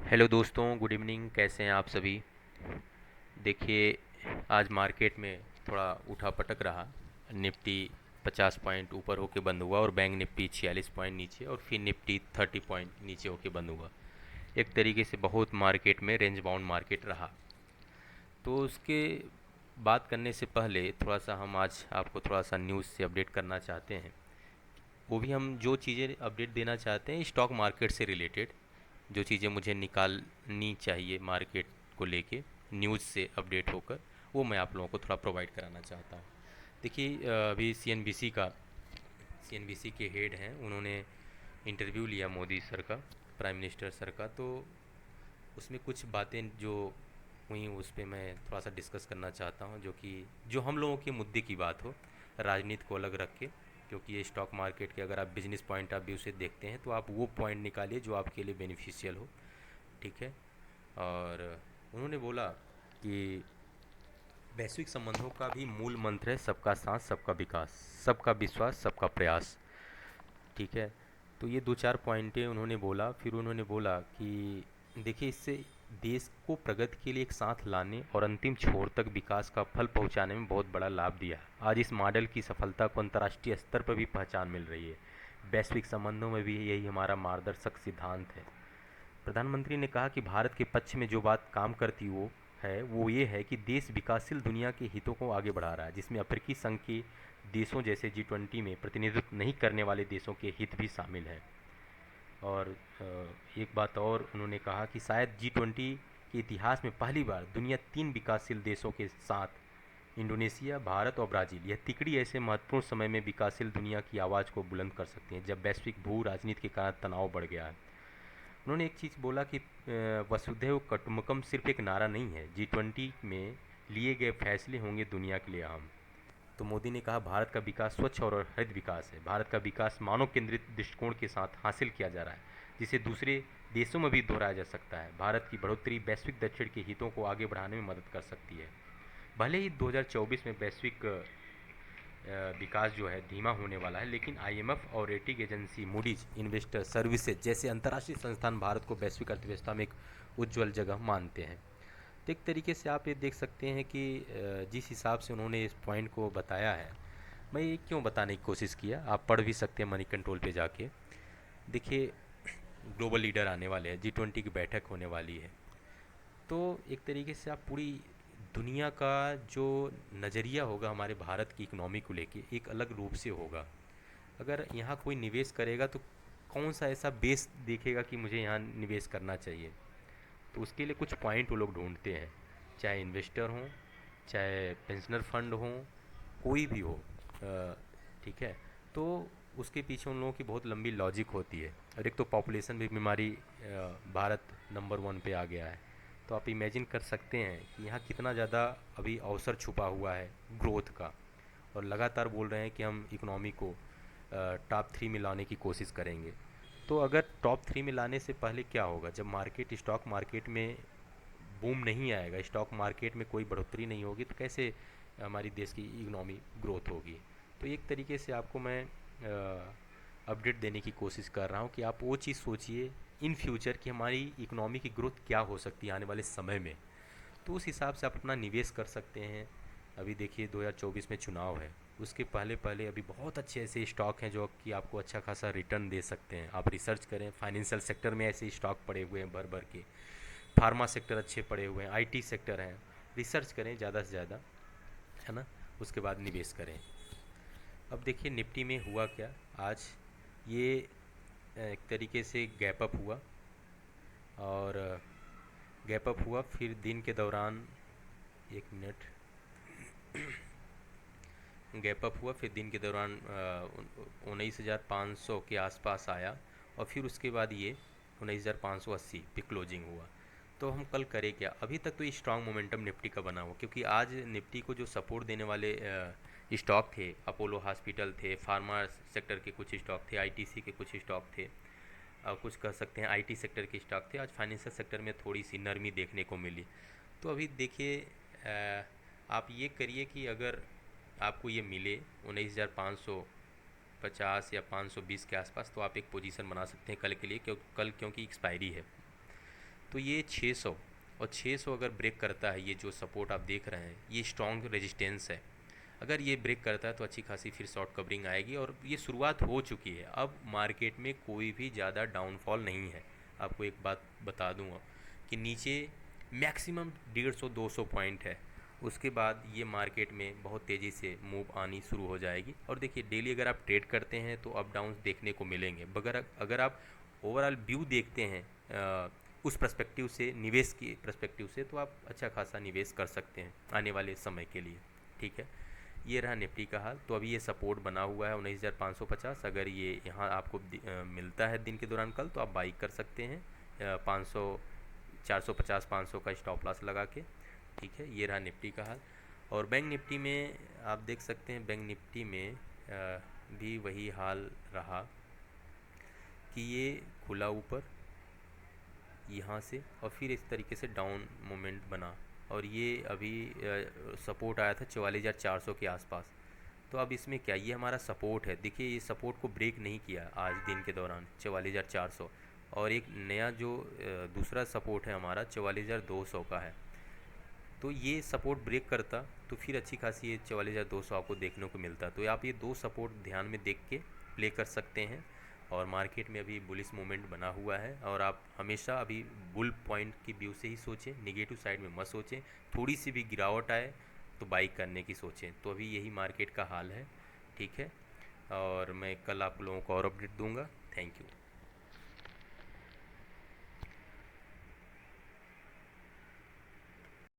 Hello दोस्तों, good evening. कैसे हैं आप सभी? देखिए, आज मार्केट में थोड़ा उठा पटक रहा। निफ्टी 50 पॉइंट ऊपर होके बंद हुआ और बैंक निफ्टी 46 पॉइंट नीचे और फिर निफ्टी 30 पॉइंट नीचे होके बंद हुआ। एक तरीके से बहुत मार्केट में रेंज बाउंड मार्केट रहा। तो उसके बात करने से पहले थोड़ा सा हम आज आपको थोड़ा सा न्यूज़ से अपडेट करना चाहते हैं। वो भी हम जो चीज़ें अपडेट देना चाहते हैं स्टॉक मार्केट से रिलेटेड, जो चीज़ें मुझे निकालनी चाहिए मार्केट को लेके न्यूज़ से अपडेट होकर, वो मैं आप लोगों को थोड़ा प्रोवाइड कराना चाहता हूँ। देखिए, अभी सीएनबीसी के हेड हैं, उन्होंने इंटरव्यू लिया मोदी सर का, प्राइम मिनिस्टर सर का। तो उसमें कुछ बातें जो हुई उस पर मैं थोड़ा सा डिस्कस करना चाहता हूँ, जो कि जो हम लोगों के मुद्दे की बात हो, राजनीति को अलग रख के। क्योंकि ये स्टॉक मार्केट के अगर आप बिजनेस पॉइंट ऑफ व्यू से देखते हैं तो आप वो पॉइंट निकालिए जो आपके लिए बेनिफिशियल हो। ठीक है। और उन्होंने बोला कि वैश्विक संबंधों का भी मूल मंत्र है सबका साथ सबका विकास, सबका विश्वास सबका प्रयास। ठीक है। तो ये दो चार पॉइंटें उन्होंने बोला। फिर उन्होंने बोला कि देखिए, इससे देश को प्रगति के लिए एक साथ लाने और अंतिम छोर तक विकास का फल पहुंचाने में बहुत बड़ा लाभ दिया है। आज इस मॉडल की सफलता को अंतर्राष्ट्रीय स्तर पर भी पहचान मिल रही है। वैश्विक संबंधों में भी यही हमारा मार्गदर्शक सिद्धांत है। प्रधानमंत्री ने कहा कि भारत के पक्ष में जो बात काम करती वो ये है कि देश विकासशील दुनिया के हितों को आगे बढ़ा रहा है, जिसमें अफ्रीकी संघ के देशों जैसे G20 में प्रतिनिधित्व नहीं करने वाले देशों के हित भी शामिल हैं। और एक बात और उन्होंने कहा कि शायद G20 के इतिहास में पहली बार दुनिया 3 विकासशील देशों के साथ, इंडोनेशिया, भारत और ब्राज़ील, यह तिकड़ी ऐसे महत्वपूर्ण समय में विकासशील दुनिया की आवाज़ को बुलंद कर सकती हैं जब वैश्विक भू राजनीति के कारण तनाव बढ़ गया है। उन्होंने एक चीज़ बोला कि वसुधैव कुटुंबकम सिर्फ एक नारा नहीं है, G20 में लिए गए फैसले होंगे दुनिया के लिए अहम। तो मोदी ने कहा भारत का विकास स्वच्छ और हरित विकास है। भारत का विकास मानव केंद्रित दृष्टिकोण के साथ हासिल किया जा रहा है, जिसे दूसरे देशों में भी दोहराया जा सकता है। भारत की बढ़ोतरी वैश्विक दक्षिण के हितों को आगे बढ़ाने में मदद कर सकती है। भले ही 2024 में वैश्विक विकास जो है धीमा होने वाला है, लेकिन आईएमएफ और rating agency Moody's investor services जैसे अंतर्राष्ट्रीय संस्थान भारत को वैश्विक अर्थव्यवस्था में एक उज्ज्वल जगह मानते हैं। तो एक तरीके से आप ये देख सकते हैं कि जिस हिसाब से उन्होंने इस पॉइंट को बताया है, मैं ये क्यों बताने की कोशिश किया, आप पढ़ भी सकते हैं मनी कंट्रोल पे जाके। देखिए, ग्लोबल लीडर आने वाले हैं, G20 की बैठक होने वाली है। तो एक तरीके से आप पूरी दुनिया का जो नज़रिया होगा हमारे भारत की इकनॉमी को लेके एक अलग रूप से होगा। अगर यहाँ कोई निवेश करेगा तो कौन सा ऐसा बेस देखेगा कि मुझे यहाँ निवेश करना चाहिए। तो उसके लिए कुछ पॉइंट वो लोग ढूंढते हैं, चाहे इन्वेस्टर हों, चाहे पेंशनर फंड हों, कोई भी हो। ठीक है। तो उसके पीछे उन लोगों की बहुत लंबी लॉजिक होती है। और एक तो पॉपुलेशन भी बीमारी, भारत नंबर 1 पे आ गया है। तो आप इमेजिन कर सकते हैं कि यहाँ कितना ज़्यादा अभी अवसर छुपा हुआ है ग्रोथ का। और लगातार बोल रहे हैं कि हम इकोनॉमी को टॉप 3 में लाने की कोशिश करेंगे। तो अगर टॉप 3 में लाने से पहले क्या होगा, जब स्टॉक मार्केट में बूम नहीं आएगा, स्टॉक मार्केट में कोई बढ़ोतरी नहीं होगी, तो कैसे हमारी देश की इकोनॉमी ग्रोथ होगी। तो एक तरीके से आपको मैं अपडेट देने की कोशिश कर रहा हूँ कि आप वो चीज़ सोचिए इन फ्यूचर कि हमारी इकोनॉमी की ग्रोथ क्या हो सकती है आने वाले समय में। तो उस हिसाब से आप अपना निवेश कर सकते हैं। अभी देखिए 2024 में चुनाव है, उसके पहले पहले अभी बहुत अच्छे ऐसे स्टॉक हैं जो कि आपको अच्छा खासा रिटर्न दे सकते हैं। आप रिसर्च करें, फाइनेंशियल सेक्टर में ऐसे स्टॉक पड़े हुए हैं भर भर के, फार्मा सेक्टर अच्छे पड़े हुए हैं, आईटी सेक्टर हैं। रिसर्च करें ज़्यादा से ज़्यादा, है ना, उसके बाद निवेश करें। अब देखिए निफ्टी में हुआ क्या आज, ये एक तरीके से गैप अप हुआ। और गैप अप हुआ, फिर दिन के दौरान, एक मिनट, गैप अप हुआ, फिर दिन के दौरान 19,500 के आसपास आया। और फिर उसके बाद ये 19,580 पे क्लोजिंग हुआ। तो हम कल करें क्या, अभी तक तो ये स्ट्रॉन्ग मोमेंटम निफ्टी का बना हुआ, क्योंकि आज निफ्टी को जो सपोर्ट देने वाले स्टॉक थे, अपोलो हॉस्पिटल थे, फार्मा सेक्टर के कुछ स्टॉक थे, आईटीसी के कुछ स्टॉक थे, कुछ कह सकते हैं आईटी सेक्टर के स्टॉक थे। आज फाइनेंशियल सेक्टर में थोड़ी सी नरमी देखने को मिली। तो अभी देखिए, आप ये करिए कि अगर आपको ये मिले 19,550 या 520 के आसपास, तो आप एक पोजीशन बना सकते हैं कल के लिए, क्योंकि एक्सपायरी है। तो ये 600 और 600 अगर ब्रेक करता है, ये जो सपोर्ट आप देख रहे हैं ये स्ट्रॉन्ग रेजिस्टेंस है। अगर ये ब्रेक करता है तो अच्छी खासी फिर शॉर्ट कवरिंग आएगी, और ये शुरुआत हो चुकी है। अब मार्केट में कोई भी ज़्यादा डाउनफॉल नहीं है। आपको एक बात बता दूंगा कि नीचे मैक्सिमम 150-200 पॉइंट है, उसके बाद ये मार्केट में बहुत तेज़ी से मूव आनी शुरू हो जाएगी। और देखिए डेली अगर आप ट्रेड करते हैं तो अप डाउन देखने को मिलेंगे, मगर अगर आप ओवरऑल व्यू देखते हैं उस पर्सपेक्टिव से, निवेश की पर्सपेक्टिव से, तो आप अच्छा खासा निवेश कर सकते हैं आने वाले समय के लिए। ठीक है, ये रहा निफ्टी का हाल। तो अभी ये सपोर्ट बना हुआ है 19,550। अगर ये यहाँ आपको मिलता है दिन के दौरान कल, तो आप बाई कर सकते हैं 500, 450, 500 का स्टॉप लॉस लगा के। ठीक है, ये रहा निफ्टी का हाल। और बैंक निफ्टी में आप देख सकते हैं, बैंक निफ्टी में भी वही हाल रहा कि ये खुला ऊपर यहाँ से और फिर इस तरीके से डाउन मोमेंट बना, और ये अभी सपोर्ट आया था 44,400 के आसपास। तो अब इसमें क्या, ये हमारा सपोर्ट है, देखिए ये सपोर्ट को ब्रेक नहीं किया आज दिन के दौरान 44,400, और एक नया जो दूसरा सपोर्ट है हमारा 44,200 का है। तो ये सपोर्ट ब्रेक करता तो फिर अच्छी खासी ये 44,200 आपको देखने को मिलता। तो आप ये दो सपोर्ट ध्यान में देख के प्ले कर सकते हैं। और मार्केट में अभी बुलिश मूवमेंट बना हुआ है, और आप हमेशा अभी बुल पॉइंट की व्यू से ही सोचें, निगेटिव साइड में मत सोचें। थोड़ी सी भी गिरावट आए तो बाई करने की सोचें। तो अभी यही मार्केट का हाल है। ठीक है, और मैं कल आप लोगों को और अपडेट दूंगा। Thank you.